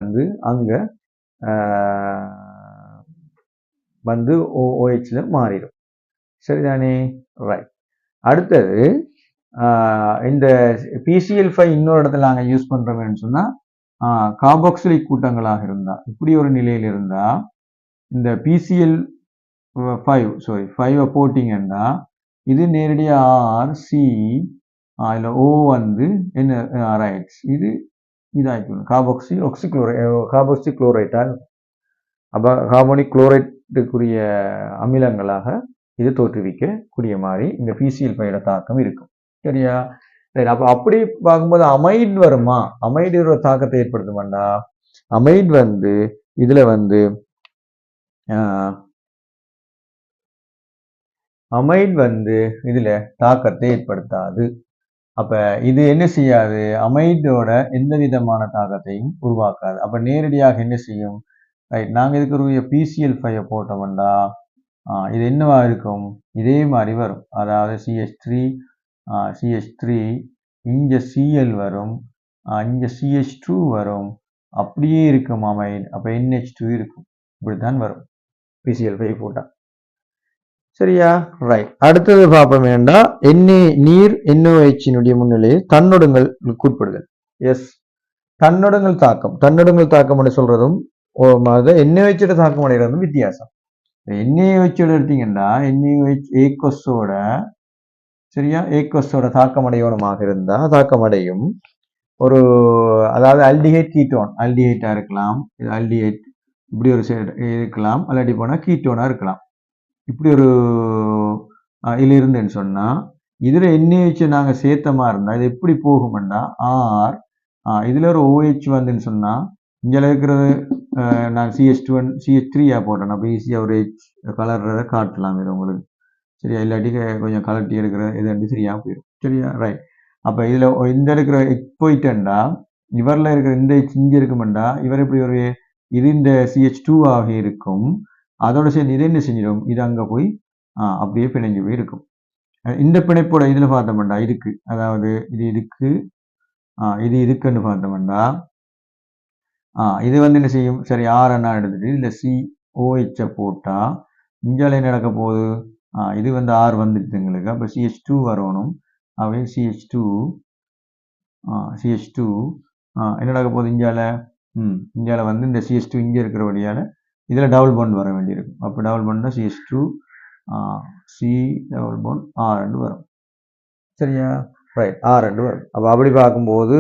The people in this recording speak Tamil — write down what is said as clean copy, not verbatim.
வந்து அங்க வந்து OHல மாறிடும். சரிதானே? ரைட். அடுத்தது இந்த PCl5 இன்னொரு இடத்துல நாங்கள் யூஸ் பண்றோம்னு சொன்னா கார்பாக்சிலிக் கூட்டங்களாக இருந்தா இப்படி ஒரு நிலையில் இருந்தா இந்த PCl5 போட்டிங்கன்னா இது நேரடியாக RC அதில் O வந்து என்ன ரைட்ஸ் இது இதாகிக்கணும் கார்பாக்சி குளோரைட்டாக அப்போ கார்போனிக் குளோரைட்டுக்குரிய அமிலங்களாக இது தோற்றுவிக்கக்கூடிய மாதிரி இந்த PCl5 தாக்கம் இருக்கும். சரியா? ரைட். அப்போ அப்படி பார்க்கும்போது அமைட் வருமா? அமைடு ஒரு தாக்கத்தை ஏற்படுத்துமாண்டா? அமைட் வந்து இதுல வந்து அமைட் வந்து இதுல தாக்கத்தை ஏற்படுத்தாது. அப்ப இது என்ன செய்யாது? அமைடோட எந்த விதமான தாக்கத்தையும் உருவாக்காது. அப்ப நேரடியாக என்ன செய்யும்? ரைட். நாங்க இதுக்கு PCl5 போட்டோம்னா இது என்னவா இருக்கும்? இதே மாதிரி வரும். அதாவது CH3 இங்க Cl வரும், இங்க CH2 வரும், அப்படியே இருக்கும் அமைட். அப்ப NH2 இருக்கும். இப்படித்தான் வரும் PCl5 போட்டா. சரியா? ரைட். அடுத்தது பார்ப்போம் வேண்டா நீர் NOHனுடைய முன்னிலையில் தன்னொடுங்களுக்கு உட்படுதல். எஸ், தன்னொடுங்கள் தாக்கம் சொல்றதும் NOH தாக்கம் அடைகிறதும் வித்தியாசம். NaOH எடுத்தீங்கன்னா NaOH ஏக்கோஸோட சரியா ஏக்கோஸோட தாக்கம் அடையணுமாக இருந்தா தாக்கம் அடையும். ஒரு அதாவது அல்டிஹைட் கீட்டோன் அல்டிஹைட்டா இருக்கலாம், அல்டிஹைட் இப்படி ஒரு இருக்கலாம், அல்லாட்டி போனா கீட்டோனா இருக்கலாம். இப்படி ஒரு இதுல இருந்துன்னு சொன்னா இதுல NaOH நாங்க சேர்த்தமா இருந்தா இது எப்படி போகும்னா இதுல ஒரு OH வந்துன்னு சொன்னா இங்க இருக்கிறது நான் CH3 போட்டேன். அப்போ ஈஸியா ஒரு கலர்றதை காட்டலாம் இது உங்களுக்கு. சரியா? இல்லாட்டி கொஞ்சம் கலட்டி எடுக்கிற இது சரியா போயிடும். சரியா? ரைட். அப்ப இதுல இந்த இருக்கிற போயிட்டேன்டா இவரில் இருக்கிற இந்த இங்க இருக்குமெண்டா இவர் எப்படி ஒரு இது இந்த CH2 ஆக இருக்கும். அதோட சேர்ந்து இது என்ன செஞ்சிடும்? இது அங்க போய் அப்படியே பிணைஞ்சு போய் இருக்கும். இந்த பிணைப்போட இதுல பார்த்தோம்டா இதுக்கு அதாவது இது இதுக்குன்னு பார்த்தோம்டா இது வந்து என்ன செய்யும்? சரி, RNA எடுத்துட்டு இதுல COH போட்டா இங்கால என்ன நடக்க போகுது? இது வந்து R வந்துடுது எங்களுக்கு. அப்ப CH2 வரணும். அவை CH2 என்ன நடக்க போகுது? இங்கால வந்து இந்த CH2 இங்க இருக்கிறபடியால இதுல டபுள் பாண்ட் வர வேண்டியிருக்கும். அப்ப டபுள் பாண்ட்னா CH2 C double bond R வரும். சரியா? ரைட். R வரும். அப்ப அப்படி பார்க்கும்போது